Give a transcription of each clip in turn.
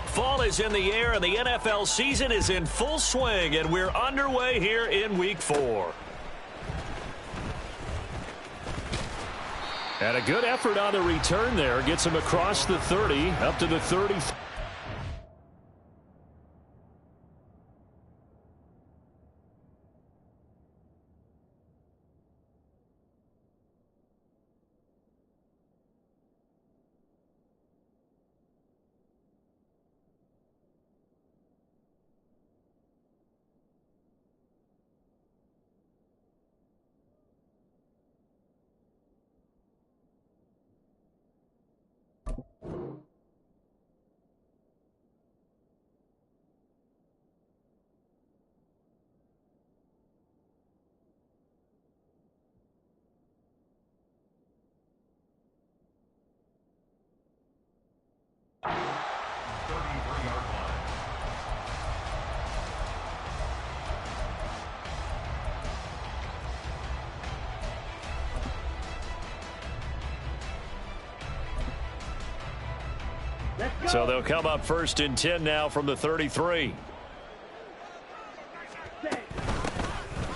Fall is in the air, and the NFL season is in full swing, and we're underway here in Week 4. And a good effort on the return there. Gets him across the 30, up to the 30. So they'll come up 1st and 10 now from the 33.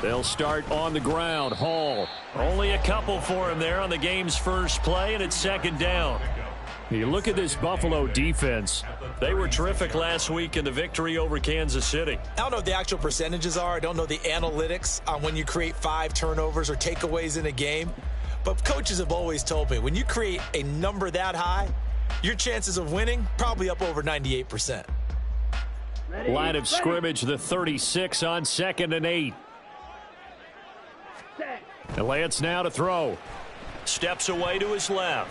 They'll start on the ground. Hall. Only a couple for him there on the game's first play, and it's 2nd down. You look at this Buffalo defense. They were terrific last week in the victory over Kansas City. I don't know what the actual percentages are. I don't know the analytics on when you create 5 turnovers or takeaways in a game. But coaches have always told me, when you create a number that high, your chances of winning probably up over 98%. Line of scrimmage, the 36 on 2nd and 8. And Lance now to throw. Steps away to his left.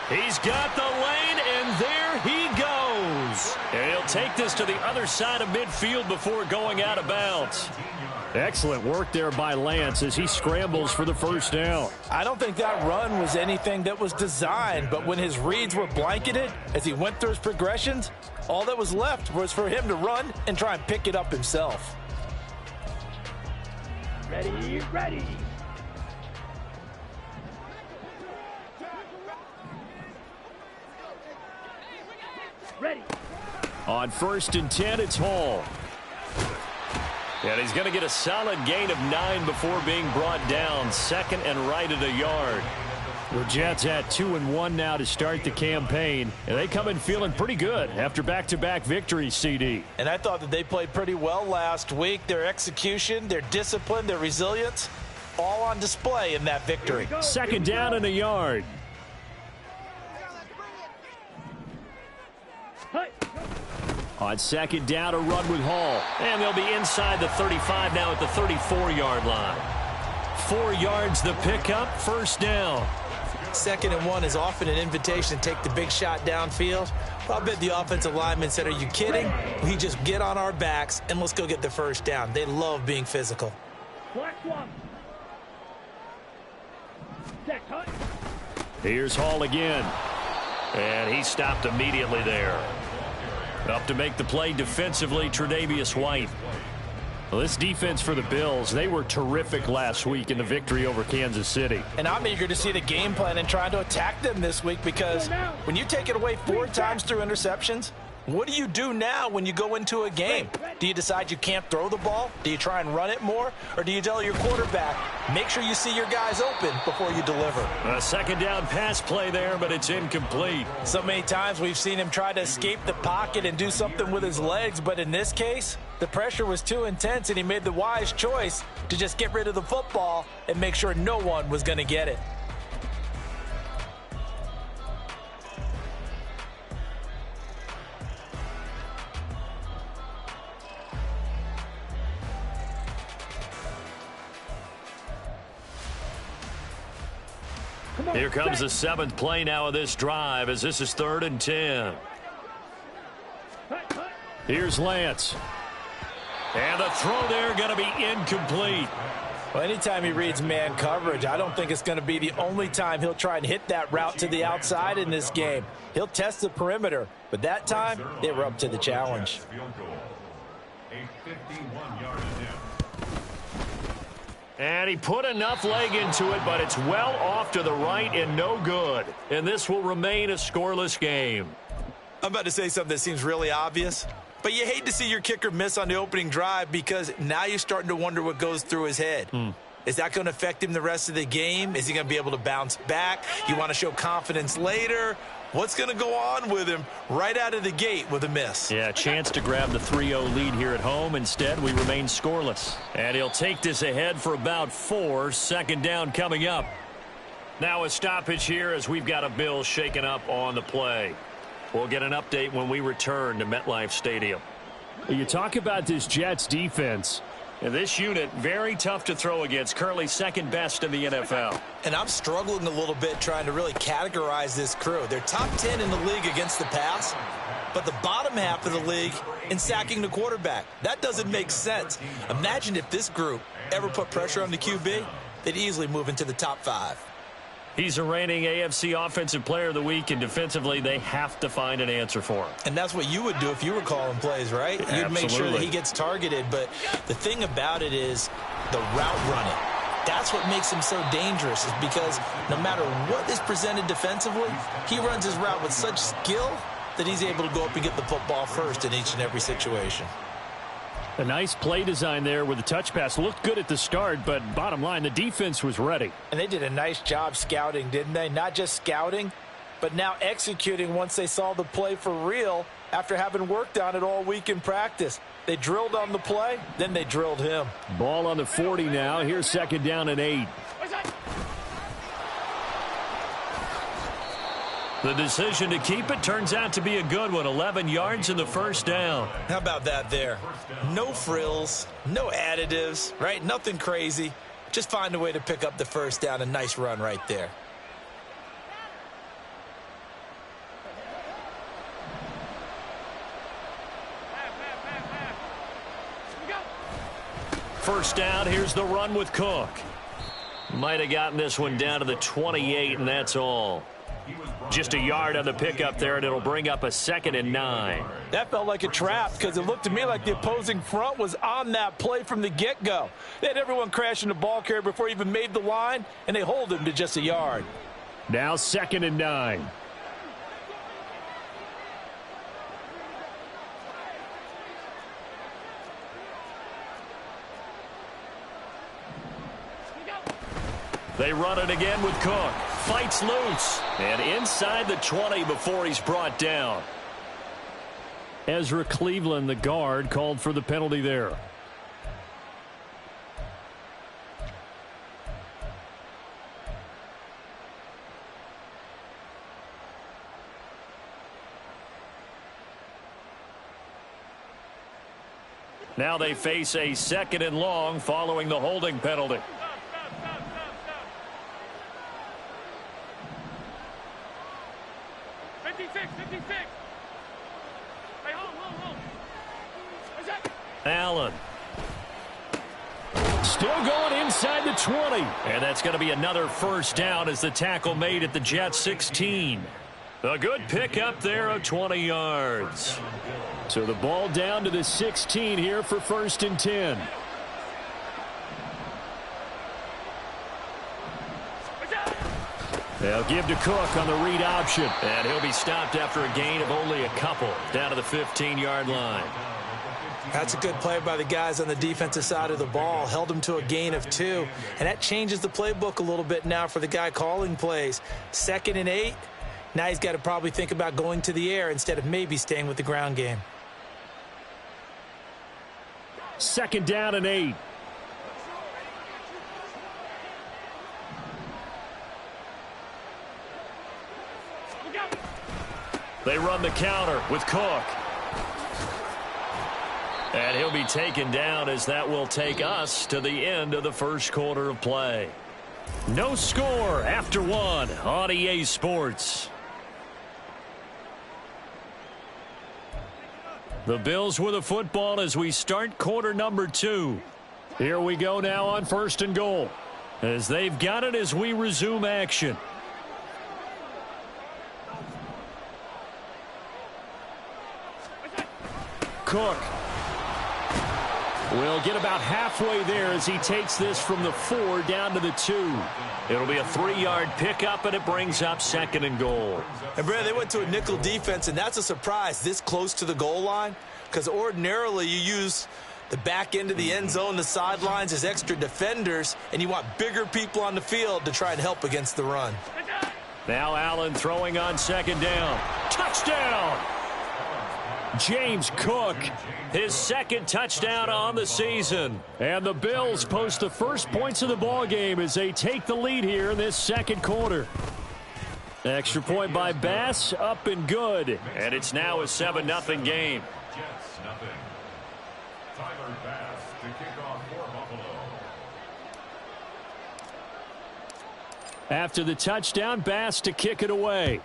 He's got the lane, and there he goes. And he'll take this to the other side of midfield before going out of bounds. Excellent work there by Lance as he scrambles for the 1st down. I don't think that run was anything that was designed, but when his reads were blanketed, as he went through his progressions, all that was left was for him to run and try and pick it up himself. Ready, ready. Ready. On 1st and 10, it's Hall. And he's going to get a solid gain of 9 before being brought down. 2nd and right at a yard. The Jets at 2-1 now to start the campaign. And they come in feeling pretty good after back-to-back victories, CD. And I thought that they played pretty well last week. Their execution, their discipline, their resilience, all on display in that victory. 2nd down and a yard. On 2nd down, a run with Hall. And they'll be inside the 35 now at the 34-yard line. 4 yards the pickup, 1st down. 2nd and 1 is often an invitation to take the big shot downfield. Well, I bet the offensive lineman said, are you kidding? We just get on our backs and let's go get the 1st down. They love being physical. Here's Hall again. And he stopped immediately there. Up to make the play defensively, Tre'Davious White. Well, this defense for the Bills, they were terrific last week in the victory over Kansas City. And I'm eager to see the game plan and trying to attack them this week, because when you take it away 4 times through interceptions, what do you do now when you go into a game? Do you decide you can't throw the ball? Do you try and run it more? Or do you tell your quarterback, make sure you see your guys open before you deliver? A 2nd down pass play there, but it's incomplete. So many times we've seen him try to escape the pocket and do something with his legs, but in this case, the pressure was too intense and he made the wise choice to just get rid of the football and make sure no one was going to get it. Here comes the 7th play now of this drive, as this is 3rd and 10. Here's Lance. And the throw there going to be incomplete. Well, anytime he reads man coverage, I don't think it's going to be the only time he'll try and hit that route to the outside in this game. He'll test the perimeter, but that time, they were up to the challenge. And he put enough leg into it, but it's well off to the right and no good. And this will remain a scoreless game. I'm about to say something that seems really obvious, but you hate to see your kicker miss on the opening drive because now you're starting to wonder what goes through his head. Is that going to affect him the rest of the game? Is he going to be able to bounce back? You want to show confidence later? What's going to go on with him right out of the gate with a miss? Yeah, a chance to grab the 3-0 lead here at home. Instead, we remain scoreless. And he'll take this ahead for about 4. Second down coming up. Now a stoppage here as we've got a Bill shaken up on the play. We'll get an update when we return to MetLife Stadium. You talk about this Jets defense. And this unit, very tough to throw against, currently second best in the NFL. And I'm struggling a little bit trying to really categorize this crew. They're top 10 in the league against the pass, but the bottom half of the league in sacking the quarterback. That doesn't make sense. Imagine if this group ever put pressure on the QB, they'd easily move into the top 5. He's a reigning AFC Offensive Player of the Week, and defensively, they have to find an answer for him. And that's what you would do if you were calling plays, right? You'd make sure that he gets targeted. But the thing about it is the route running. That's what makes him so dangerous, is because no matter what is presented defensively, he runs his route with such skill that he's able to go up and get the football first in each and every situation. A nice play design there with the touch pass. Looked good at the start, but bottom line, the defense was ready. And they did a nice job scouting, didn't they? Not just scouting, but now executing once they saw the play for real after having worked on it all week in practice. They drilled on the play, then they drilled him. Ball on the 40 now. Here's second down and 8. The decision to keep it turns out to be a good one. 11 yards in the first down. How about that there? No frills, no additives, right? Nothing crazy. Just find a way to pick up the first down. A nice run right there. First down, here's the run with Cook. Might have gotten this one down to the 28, and that's all. Just a yard on the pickup there, and it'll bring up a 2nd and 9. That felt like a trap because it looked to me like the opposing front was on that play from the get-go. They had everyone crashing the ball carrier before he even made the line, and they hold him to just a yard. Now 2nd and 9. They run it again with Cook. Fights loose. And inside the 20 before he's brought down. Ezra Cleveland, the guard, called for the penalty there. Now they face a 2nd and long following the holding penalty. Allen. Still going inside the 20. And that's going to be another first down as the tackle made at the Jets 16. A good pickup there of 20 yards. So the ball down to the 16 here for 1st and 10. They'll give to Cook on the read option. And he'll be stopped after a gain of only a couple down to the 15-yard line. That's a good play by the guys on the defensive side of the ball. Held him to a gain of 2. And that changes the playbook a little bit now for the guy calling plays. 2nd and 8. Now he's got to probably think about going to the air instead of maybe staying with the ground game. 2nd down and 8. They run the counter with Cook. And he'll be taken down as that will take us to the end of the first quarter of play. No score after 1 on EA Sports. The Bills with the football as we start quarter number 2. Here we go now on 1st and goal. As they've got it as we resume action. Cook. We'll get about halfway there as he takes this from the 4 down to the 2. It'll be a 3-yard pickup, and it brings up 2nd and goal. And, Brad, they went to a nickel defense, and that's a surprise this close to the goal line, because ordinarily you use the back end of the end zone, the sidelines as extra defenders, and you want bigger people on the field to try and help against the run. Now Allen throwing on 2nd down. Touchdown! James Cook, his 2nd touchdown on the season. And the Bills post the first points of the ball game as they take the lead here in this 2nd quarter. Extra point by Bass, up and good. And it's now a 7-0 game. Tyler Bass to kick off for Buffalo. After the touchdown, Bass to kick it away.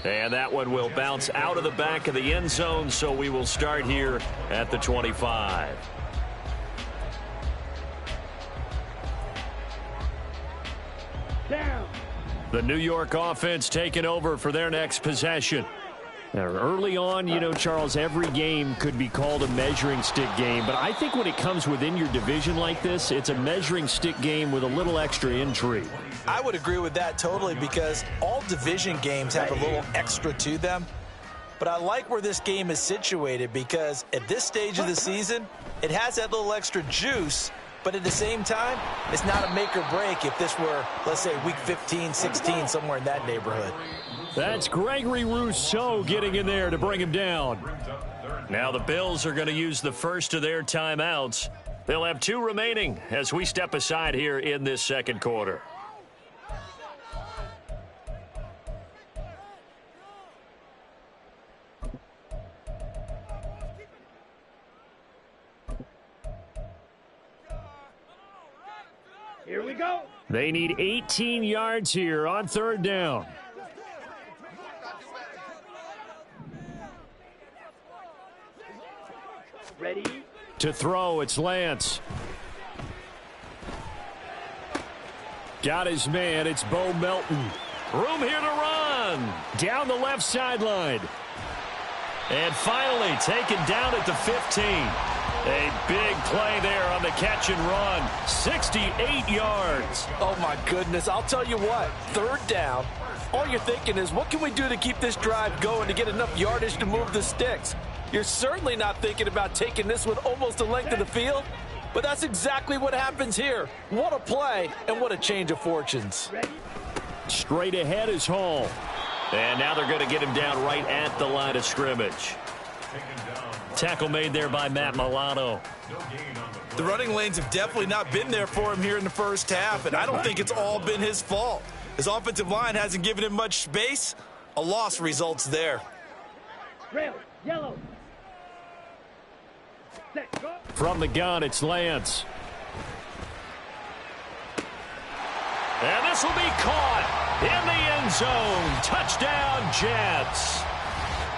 And that one will bounce out of the back of the end zone, so we will start here at the 25. Down. The New York offense taking over for their next possession. Now, early on, you know, Charles, every game could be called a measuring stick game. But I think when it comes within your division like this, it's a measuring stick game with a little extra intrigue. I would agree with that totally, because all division games have a little extra to them. But I like where this game is situated, because at this stage of the season, it has that little extra juice. But at the same time, it's not a make or break if this were, let's say, week 15, 16, somewhere in that neighborhood. That's Gregory Rousseau getting in there to bring him down. Now the Bills are going to use the first of their timeouts. They'll have 2 remaining as we step aside here in this 2nd quarter. Here we go. They need 18 yards here on 3rd down. Ready. To throw, it's Lance. Got his man, it's Bo Melton. Room here to run. Down the left sideline. And finally taken down at the 15. A big play there on the catch and run. 68 yards. Oh, my goodness. I'll tell you what, 3rd down, all you're thinking is, what can we do to keep this drive going to get enough yardage to move the sticks? You're certainly not thinking about taking this one almost the length of the field, but that's exactly what happens here. What a play, and what a change of fortunes. Straight ahead is Hall. And now they're going to get him down right at the line of scrimmage. Tackle made there by Matt Milano. The running lanes have definitely not been there for him here in the first half, and I don't think it's all been his fault. His offensive line hasn't given him much space. A loss results there. Trail. Yellow. Set. Go. From the gun, it's Lance. And this will be caught in the end zone. Touchdown, Jets.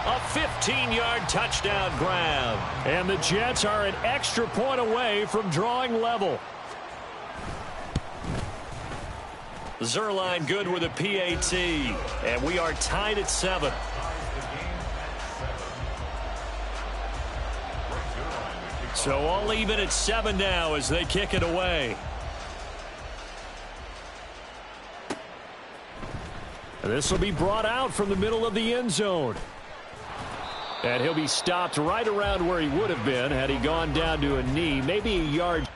A 15-yard touchdown grab. And the Jets are an extra point away from drawing level. Zerline good with a PAT. And we are tied at 7. So all even at 7 now as they kick it away. This will be brought out from the middle of the end zone. And he'll be stopped right around where he would have been had he gone down to a knee, maybe a yard.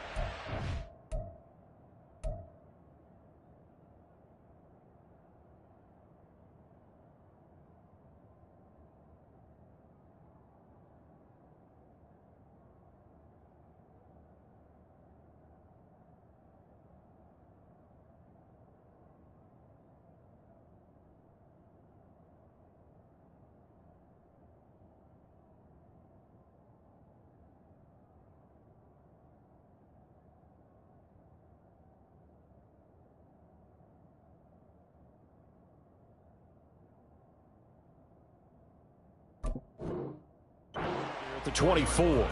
The 24.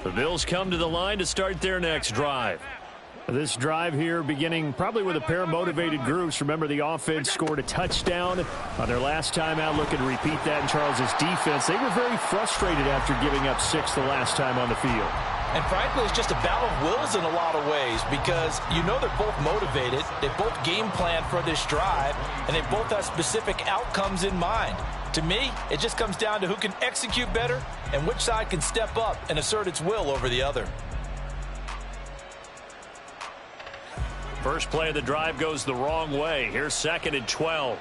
The Bills come to the line to start their next drive. This drive here beginning probably with a pair of motivated groups. Remember, the offense scored a touchdown on their last time out. Looking to repeat that in Charles's defense. They were very frustrated after giving up 6 the last time on the field. And frankly, it's just a battle of wills in a lot of ways because you know they're both motivated. They both game plan for this drive, and they both have specific outcomes in mind. To me, it just comes down to who can execute better and which side can step up and assert its will over the other. First play of the drive goes the wrong way. Here's 2nd and 12.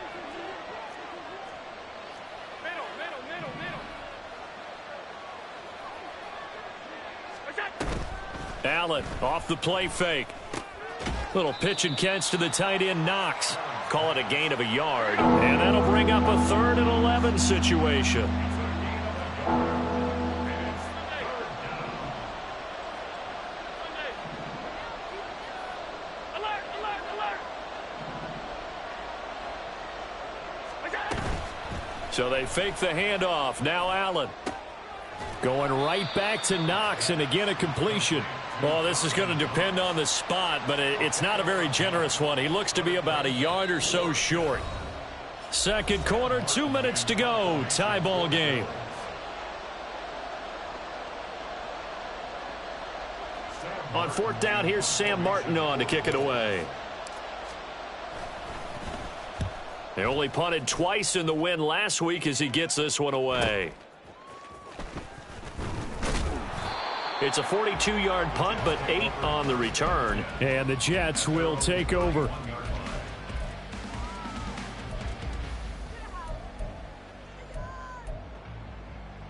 Allen off the play fake. Little pitch and catch to the tight end, Knox. Call it a gain of a yard. And that'll bring up a 3rd and 11 situation. So they fake the handoff. Now Allen going right back to Knox, and again a completion. Well, this is going to depend on the spot, but it's not a very generous one. He looks to be about a yard or so short. Second quarter, 2 minutes to go. Tie ball game. On 4th down, here's Sam Martin on to kick it away. They only punted twice in the win last week as he gets this one away. It's a 42-yard punt, but 8 on the return. And the Jets will take over.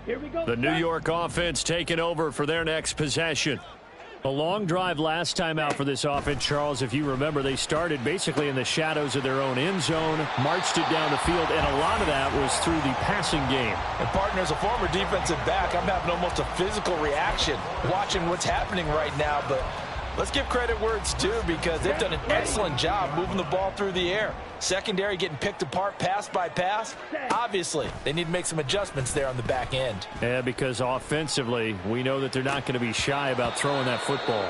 Here we go. The New York offense taking over for their next possession. A long drive last time out for this offense, Charles. If you remember, they started basically in the shadows of their own end zone, marched it down the field, and a lot of that was through the passing game. And partner, as a former defensive back, I'm having almost a physical reaction watching what's happening right now. But let's give credit where it's due because they've done an excellent job moving the ball through the air. Secondary getting picked apart pass by pass. Obviously, they need to make some adjustments there on the back end. Yeah, because offensively, we know that they're not going to be shy about throwing that football.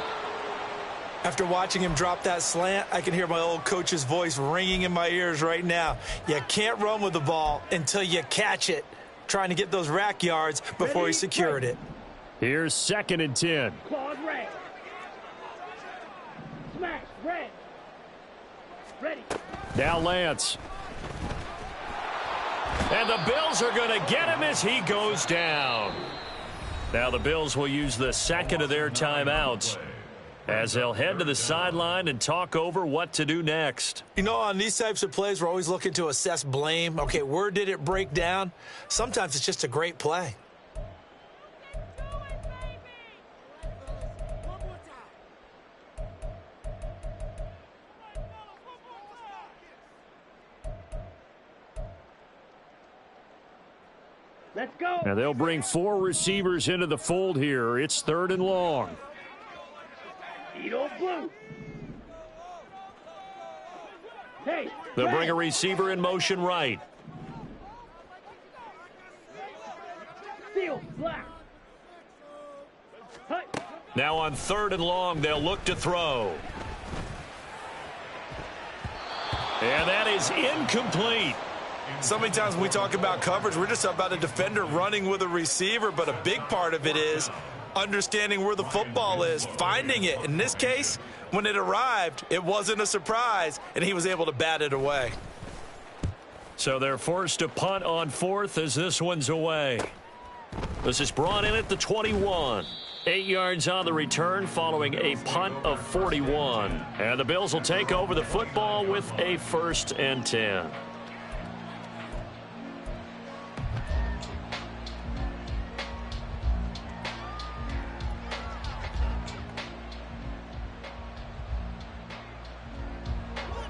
After watching him drop that slant, I can hear my old coach's voice ringing in my ears right now. You can't run with the ball until you catch it. Trying to get those rack yards before he secured it. Here's 2nd and 10. Claude red. Smash red. Ready. Now Lance. And the Bills are going to get him as he goes down. Now the Bills will use the 2nd of their timeouts as they'll head to the sideline and talk over what to do next. You know, on these types of plays, we're always looking to assess blame. Okay, where did it break down? Sometimes it's just a great play. Let's go. Now they'll bring 4 receivers into the fold here. It's 3rd and long. Edo blue. Hey. They'll red. bring a receiver in motion right. Steel black. Hey. Now on 3rd and long, they'll look to throw. And that is incomplete. So many times when we talk about coverage, we're just about a defender running with a receiver, but a big part of it is understanding where the football is, finding it. In this case, when it arrived, it wasn't a surprise, and he was able to bat it away. So they're forced to punt on 4th as this one's away. This is brought in at the 21. 8 yards on the return following a punt of 41. And the Bills will take over the football with a 1st and 10.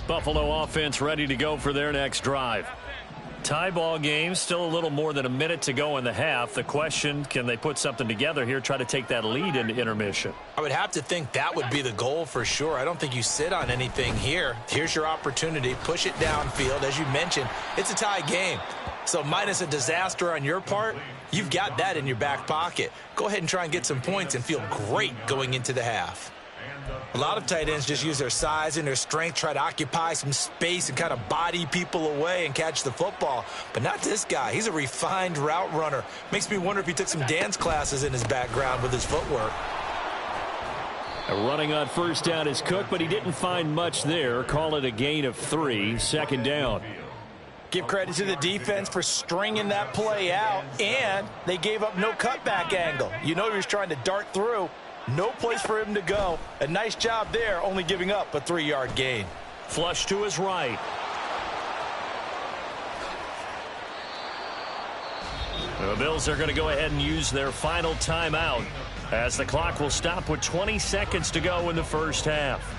Buffalo offense ready to go for their next drive. Tie ball game, still a little more than a minute to go in the half. The question, can they put something together here, try to take that lead into intermission? I would have to think that would be the goal for sure. I don't think you sit on anything here. Here's your opportunity. Push it downfield. As you mentioned, it's a tie game. So minus a disaster on your part, you've got that in your back pocket. Go ahead and try and get some points and feel great going into the half. A lot of tight ends just use their size and their strength, try to occupy some space and kind of body people away and catch the football. But not this guy. He's a refined route runner. Makes me wonder if he took some dance classes in his background with his footwork. Running on first down is Cook, but he didn't find much there. Call it a gain of 3, second down. Give credit to the defense for stringing that play out, and they gave up no cutback angle. You know he was trying to dart through. No place for him to go. A nice job there, only giving up a 3-yard gain. Flush to his right. The Bills are going to go ahead and use their final timeout as the clock will stop with 20 seconds to go in the first half.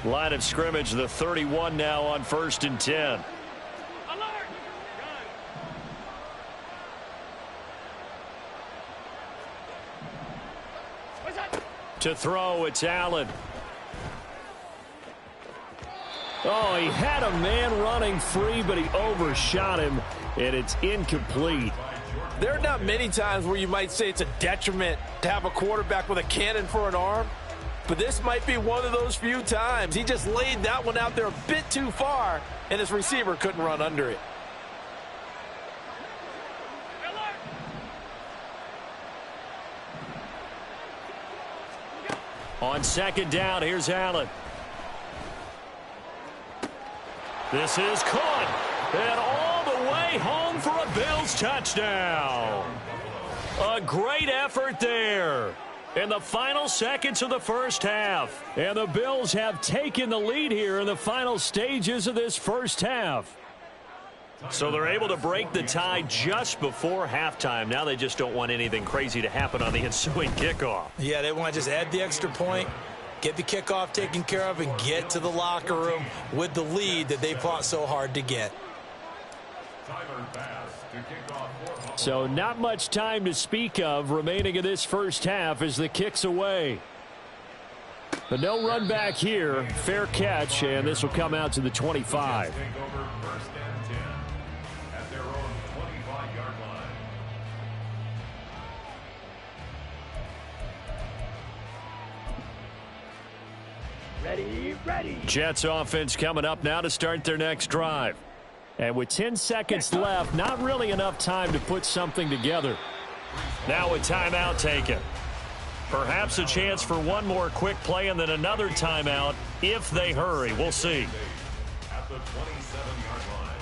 Line of scrimmage, the 31 now on 1st and 10. To throw, it's Allen. Oh, he had a man running free, but he overshot him, and it's incomplete. There are not many times where you might say it's a detriment to have a quarterback with a cannon for an arm. But this might be one of those few times. He just laid that one out there a bit too far, and his receiver couldn't run under it. On second down, here's Allen. This is caught, and all the way home for a Bills touchdown. A great effort there in the final seconds of the first half. And the Bills have taken the lead here in the final stages of this first half. So they're able to break the tie just before halftime. Now they just don't want anything crazy to happen on the ensuing kickoff. Yeah, they want to just add the extra point, get the kickoff taken care of, and get to the locker room with the lead that they fought so hard to get. So not much time to speak of remaining in this first half as the kick's away. But no run back here. Fair catch, and this will come out to the 25. Ready. Jets offense coming up now to start their next drive. And with 10 seconds left, not really enough time to put something together. Now a timeout taken. Perhaps a chance for one more quick play and then another timeout if they hurry. We'll see. At the 27-yard line.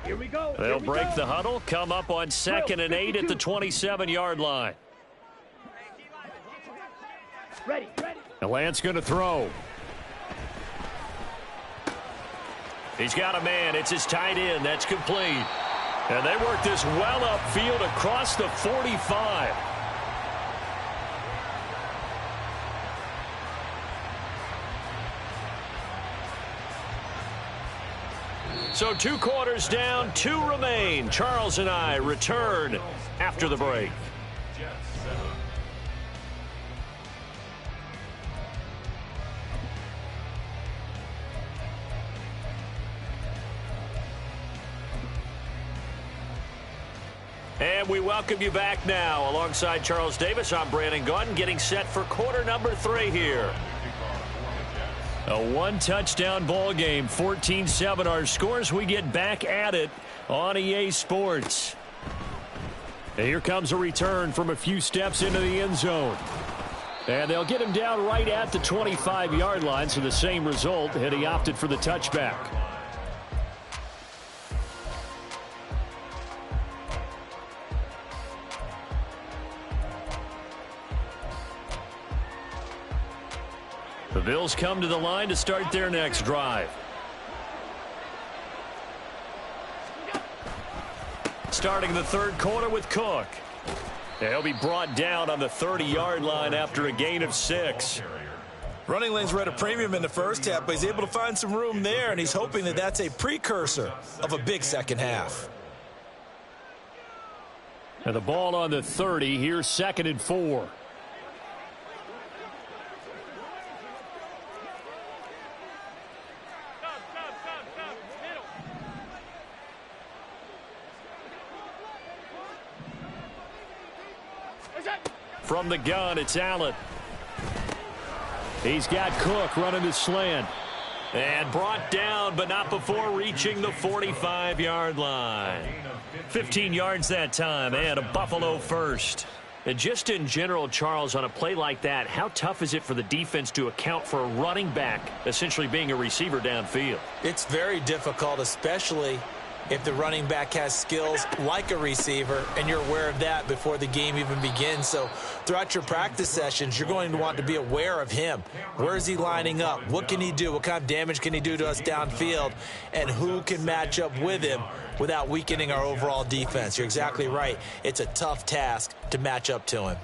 Here we go. They'll break the huddle, come up on 2nd and 8 at the 27-yard line. Ready. And Lance going to throw. He's got a man. It's his tight end. That's complete. And they work this well upfield across the 45. So 2 quarters down, 2 remain. Charles and I return after the break. And we welcome you back now. Alongside Charles Davis, I'm Brandon Gaudin, getting set for quarter number 3 here. A one-touchdown ball game, 14-7 our scores. We get back at it on EA Sports. And here comes a return from a few steps into the end zone. And they'll get him down right at the 25-yard line, so the same result, and he opted for the touchback. The Bills come to the line to start their next drive. Starting the third quarter with Cook. He'll be brought down on the 30-yard line after a gain of 6. Running lanes were at a premium in the first half, but he's able to find some room there, and he's hoping that that's a precursor of a big second half. And the ball on the 30. Here's 2nd and 4. From the gun, it's Allen. He's got Cook running the slant. And brought down, but not before reaching the 45-yard line. 15 yards that time, and a Buffalo first. And just in general, Charles, on a play like that, how tough is it for the defense to account for a running back essentially being a receiver downfield? It's very difficult, especially if the running back has skills like a receiver, and you're aware of that before the game even begins. So throughout your practice sessions, you're going to want to be aware of him. Where is he lining up? What can he do? What kind of damage can he do to us downfield? And who can match up with him without weakening our overall defense? You're exactly right. It's a tough task to match up to him.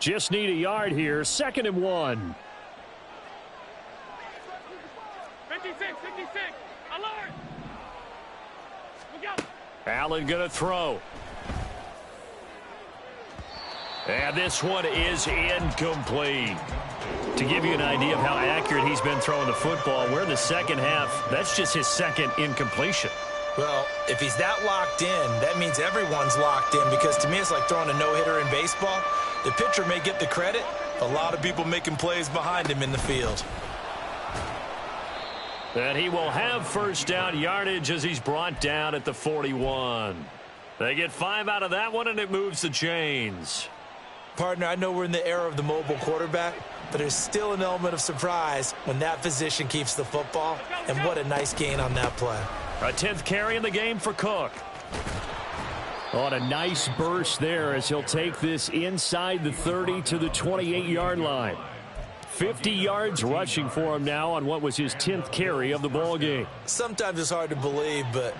Just need a yard here. 2nd and 1. 56, alert! Look out! Allen going to throw. And this one is incomplete. To give you an idea of how accurate he's been throwing the football, we're in the second half. That's just his second incompletion. Well, if he's that locked in, that means everyone's locked in, because to me it's like throwing a no-hitter in baseball. The pitcher may get the credit. A lot of people making plays behind him in the field. And he will have first down yardage as he's brought down at the 41. They get 5 out of that one, and it moves the chains. Partner, I know we're in the era of the mobile quarterback, but there's still an element of surprise when that physician keeps the football, and what a nice gain on that play. A 10th carry in the game for Cook. On a nice burst there as he'll take this inside the 30 to the 28-yard line. 50 yards rushing for him now on what was his 10th carry of the ball game. Sometimes it's hard to believe, but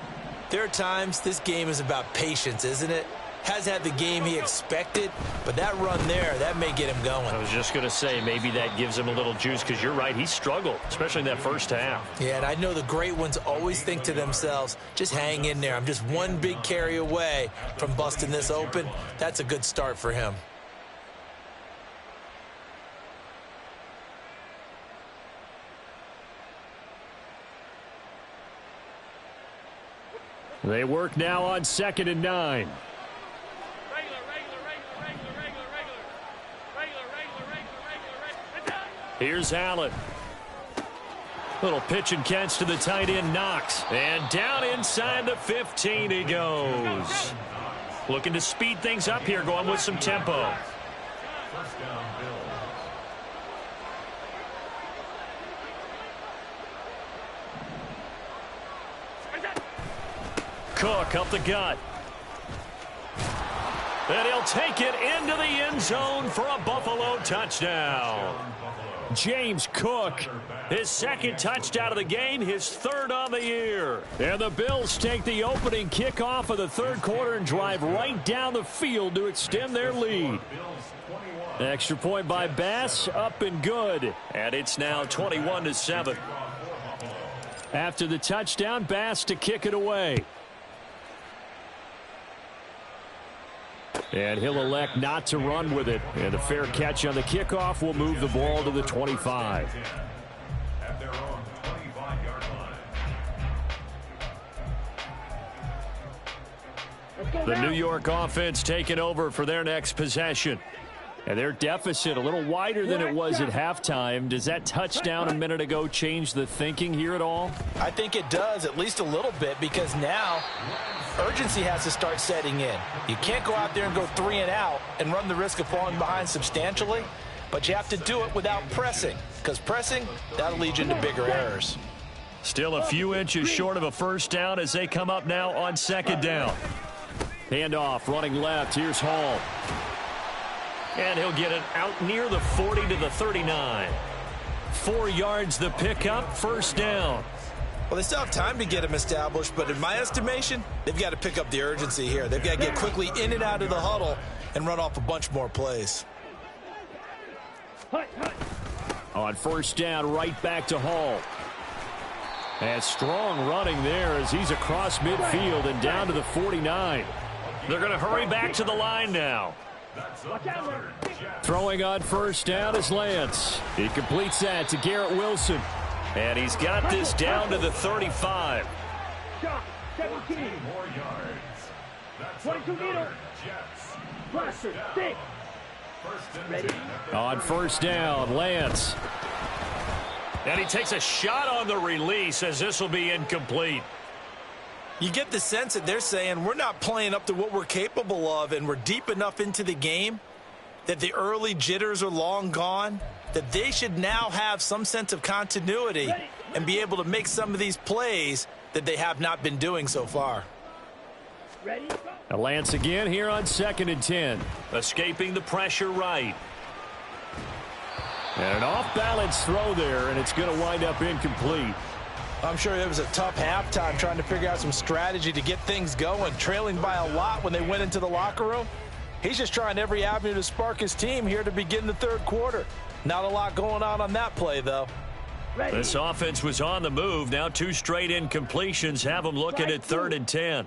there are times this game is about patience, isn't it? Has had the game he expected, but that run there, that may get him going. I was just going to say, maybe that gives him a little juice, because you're right, he struggled, especially in that first half. Yeah, and I know the great ones always think to themselves, just hang in there. I'm just one big carry away from busting this open. That's a good start for him. They work now on 2nd and 9. Here's Allen. Little pitch and catch to the tight end, Knox. And down inside the 15 he goes. Looking to speed things up here, going with some tempo. First down, Bills. Cook up the gut. And he'll take it into the end zone for a Buffalo touchdown. James Cook, his 2nd touchdown of the game, his 3rd on the year. And the Bills take the opening kickoff of the 3rd quarter and drive right down the field to extend their lead. Extra point by Bass, up and good. And it's now 21-7. After the touchdown, Bass to kick it away. And he'll elect not to run with it. And a fair catch on the kickoff will move the ball to the 25. At their own 25-yard line. The New York offense taking over for their next possession. And their deficit a little wider than it was at halftime. Does that touchdown a minute ago change the thinking here at all? I think it does, at least a little bit, because now urgency has to start setting in. You can't go out there and go 3 and out and run the risk of falling behind substantially, but you have to do it without pressing, because pressing, that'll lead you into bigger errors. Still a few inches short of a first down as they come up now on second down. Handoff, running left. Here's Hall. And he'll get it out near the 40 to the 39. 4 yards the pickup, first down. Well, they still have time to get him established, but in my estimation, they've got to pick up the urgency here. They've got to get quickly in and out of the huddle and run off a bunch more plays. On first down, right back to Hall. And strong running there as he's across midfield and down to the 49. They're going to hurry back to the line now. Throwing on first down is Lance. He completes that to Garrett Wilson. And he's got this down to the 35. 17 more yards. That's 22 meter. First down. First and 10. On first down, Lance. And he takes a shot on the release as this will be incomplete. You get the sense that they're saying we're not playing up to what we're capable of, and we're deep enough into the game that the early jitters are long gone, that they should now have some sense of continuity and be able to make some of these plays that they have not been doing so far. Now Lance again here on second and 10. Escaping the pressure right. And an off-balance throw there, and it's going to wind up incomplete. I'm sure it was a tough halftime trying to figure out some strategy to get things going, trailing by a lot when they went into the locker room. He's just trying every avenue to spark his team here to begin the third quarter. Not a lot going on that play, though. This offense was on the move. Now 2 straight incompletions have them looking at 3rd and 10.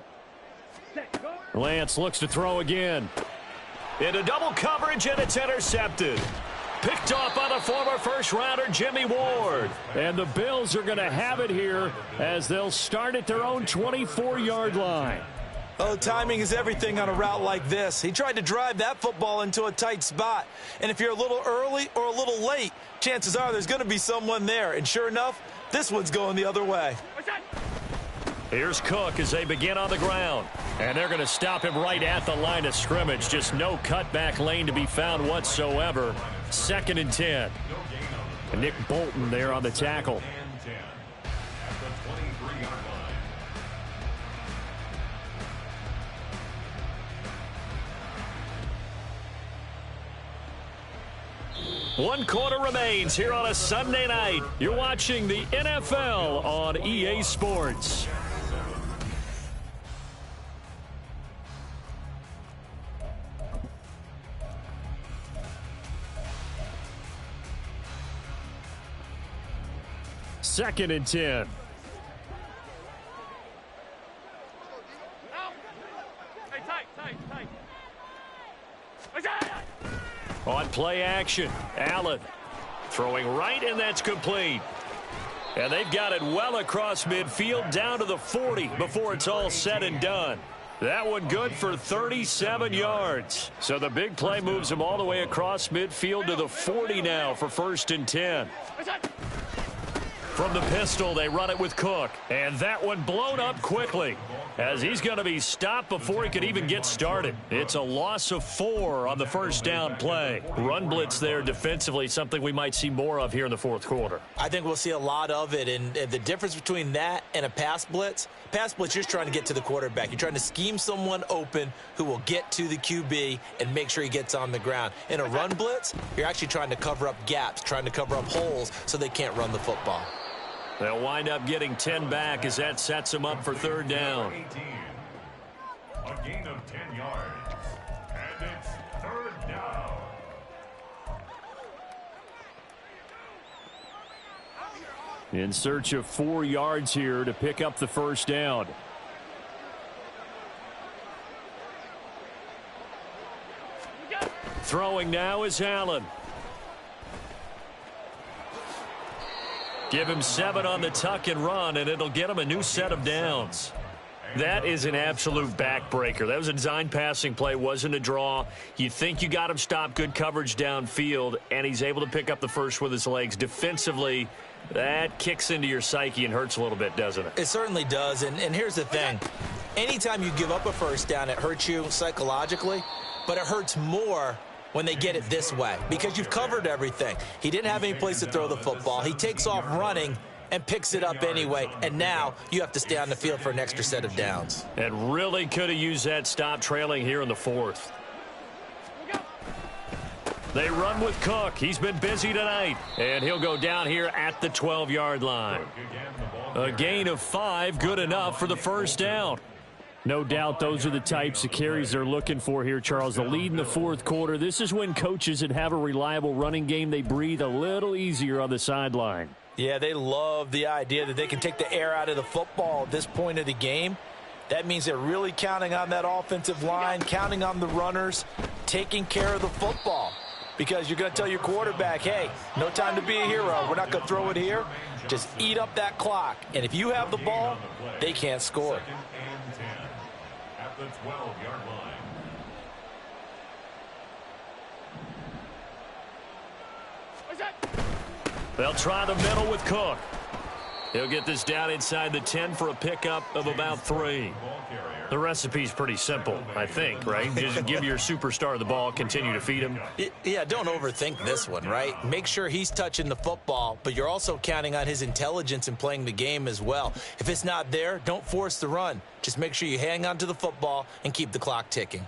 Lance looks to throw again. Into double coverage, and it's intercepted. Picked off by the former first-rounder Jimmy Ward. And the Bills are going to have it here as they'll start at their own 24-yard line. Oh, timing is everything on a route like this. He tried to drive that football into a tight spot. And if you're a little early or a little late, chances are there's going to be someone there. And sure enough, this one's going the other way. Here's Cook as they begin on the ground. And they're going to stop him right at the line of scrimmage. Just no cutback lane to be found whatsoever. 2nd and 10. And Nick Bolton there on the tackle. One quarter remains here on a Sunday night. You're watching the NFL on EA Sports. Second and 10. Hey, tight. On play action, Allen throwing right, and that's complete. And they've got it well across midfield down to the 40 before it's all said and done. That one good for 37 yards. So the big play moves them all the way across midfield to the 40 now for 1st and 10. From the pistol, they run it with Cook. And that one blown up quickly as he's going to be stopped before he could even get started. It's a loss of 4 on the first down play. Run blitz there defensively, something we might see more of here in the 4th quarter. I think we'll see a lot of it. And the difference between that and a pass blitz, you're just trying to get to the quarterback. You're trying to scheme someone open who will get to the QB and make sure he gets on the ground. In a run blitz, you're actually trying to cover up gaps, trying to cover up holes so they can't run the football. They'll wind up getting 10 back as that sets them up for 3rd down. 18. A gain of 10 yards. And it's 3rd down. In search of 4 yards here to pick up the first down. Throwing now is Allen. Give him 7 on the tuck and run, and it'll get him a new set of downs. That is an absolute backbreaker. That was a design passing play, wasn't a draw. You think you got him stopped, good coverage downfield, and he's able to pick up the first with his legs. Defensively, that kicks into your psyche and hurts a little bit, doesn't it? It certainly does, and here's the thing. Anytime you give up a first down, it hurts you psychologically, but it hurts more when they get it this way because you've covered everything. He didn't have any place to throw the football. He takes off running, and picks it up anyway. And now you have to stay on the field for an extra set of downs. And really could have used that stop trailing here in the fourth. They run with Cook. He's been busy tonight. And he'll go down here at the 12-yard line. A gain of 5, good enough for the first down. No doubt those are the types of carries they're looking for here, Charles. The lead in the fourth quarter. This is when coaches that have a reliable running game, they breathe a little easier on the sideline. Yeah, they love the idea that they can take the air out of the football at this point of the game. That means they're really counting on that offensive line, counting on the runners, taking care of the football. Because you're going to tell your quarterback, hey, no time to be a hero. We're not going to throw it here. Just eat up that clock. And if you have the ball, they can't score. At the 12-yard line. They'll try the middle with Cook. He'll get this down inside the 10 for a pickup of about 3. The recipe's pretty simple, I think, right? Just give your superstar the ball, continue to feed him. Yeah, don't overthink this one, right? Make sure he's touching the football, but you're also counting on his intelligence in playing the game as well. If it's not there, don't force the run. Just make sure you hang on to the football and keep the clock ticking.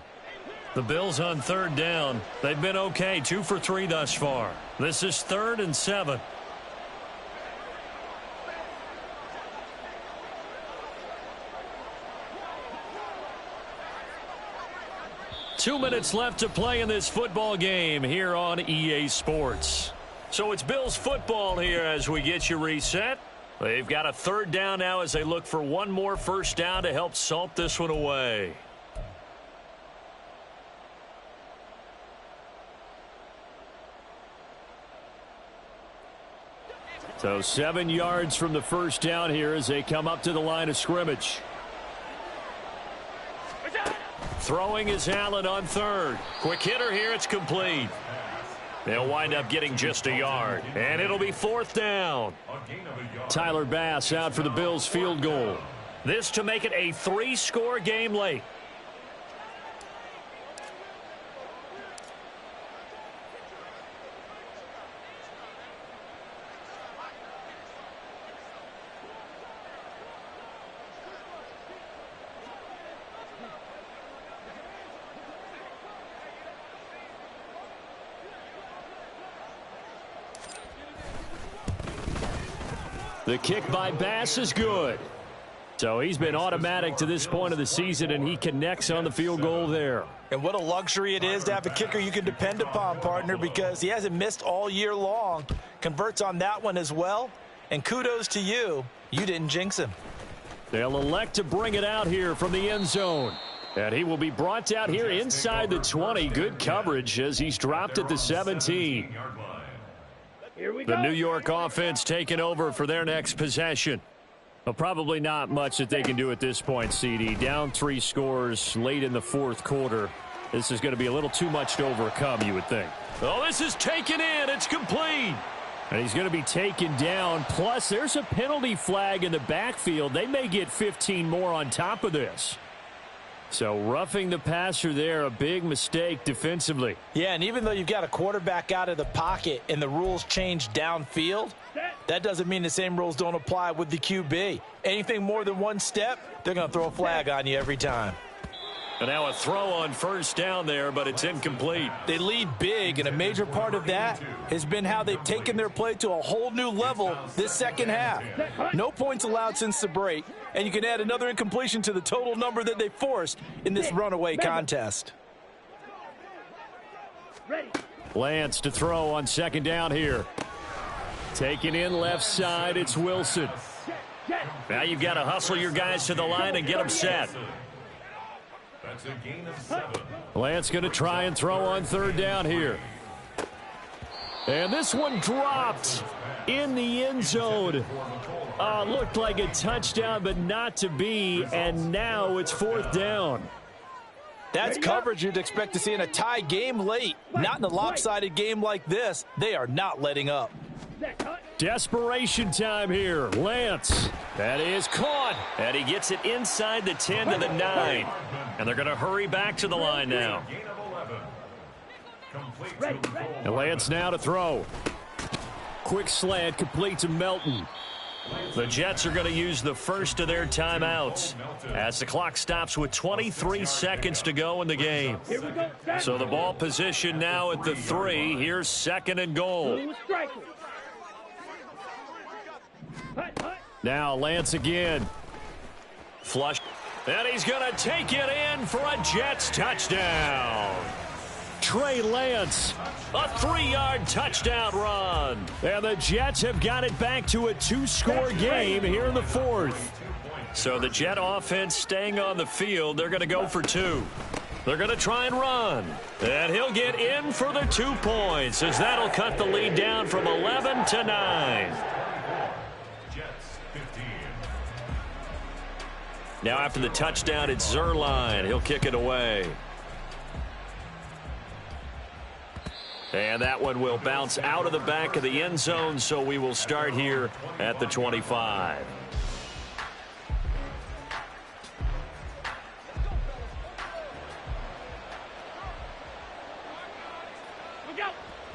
The Bills on third down. They've been okay, 2 for 3 thus far. This is 3rd and 7. Two minutes left to play in this football game here on EA Sports. So it's Bills football here as we get you reset. They've got a third down now as they look for one more first down to help salt this one away. So 7 yards from the first down here as they come up to the line of scrimmage. Throwing is Allen on third. Quick hitter here. It's complete. They'll wind up getting just a yard. And it'll be 4th down. Tyler Bass out for the Bills field goal. This to make it a 3-score game late. The kick by Bass is good. So he's been automatic to this point of the season, and he connects on the field goal there. And what a luxury it is to have a kicker you can depend upon, partner, because he hasn't missed all year long. Converts on that one as well. And kudos to you. You didn't jinx him. They'll elect to bring it out here from the end zone. And he will be brought out here inside the 20. Good coverage as he's dropped at the 17. The New York offense taking over for their next possession. Well, probably not much that they can do at this point, CD. Down 3 scores late in the fourth quarter. This is going to be a little too much to overcome, you would think. Oh, this is taken in. It's complete. And he's going to be taken down. Plus, there's a penalty flag in the backfield. They may get 15 more on top of this. So roughing the passer there, a big mistake defensively. Yeah, and even though you've got a quarterback out of the pocket and the rules change downfield, that doesn't mean the same rules don't apply with the QB. Anything more than one step, they're going to throw a flag on you every time. And now a throw on first down there, but it's incomplete. They lead big, and a major part of that has been how they've taken their play to a whole new level this second half. No points allowed since the break, and you can add another incompletion to the total number that they forced in this runaway contest. Lance to throw on second down here. Taking in left side, it's Wilson. Now you've got to hustle your guys to the line and get them set. That's a gain of 7. Lance going to try and throw on third down here. And this one dropped in the end zone. Looked like a touchdown, but not to be. And now it's 4th down. That's coverage you'd expect to see in a tie game late. Not in a lopsided game like this. They are not letting up. Desperation time here. Lance. That is caught. And he gets it inside the 10 to the 9. And they're going to hurry back to the line now. And Lance now to throw. Quick slant complete to Melton. The Jets are going to use the first of their timeouts as the clock stops with 23 seconds to go in the game. So the ball position now at the 3. Here's 2nd and goal. Now Lance again. Flush. And he's going to take it in for a Jets touchdown. Trey Lance, a 3-yard touchdown run. And the Jets have got it back to a 2-score game here in the 4th. So the Jet offense staying on the field. They're going to go for 2. They're going to try and run. And he'll get in for the 2 points as that'll cut the lead down from 11 to 9. Now after the touchdown, it's Zerline. He'll kick it away. And that one will bounce out of the back of the end zone, so we will start here at the 25.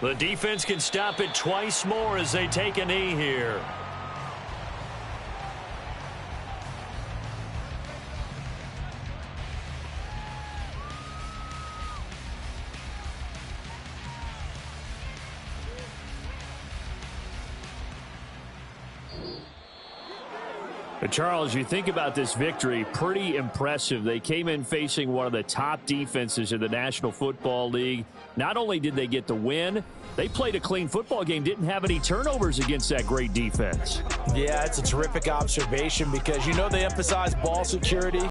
The defense can stop it twice more as they take a knee here. Charles, you think about this victory, pretty impressive. They came in facing one of the top defenses in the National Football League. Not only did they get the win, they played a clean football game, didn't have any turnovers against that great defense. Yeah, it's a terrific observation because, you know, they emphasize ball security.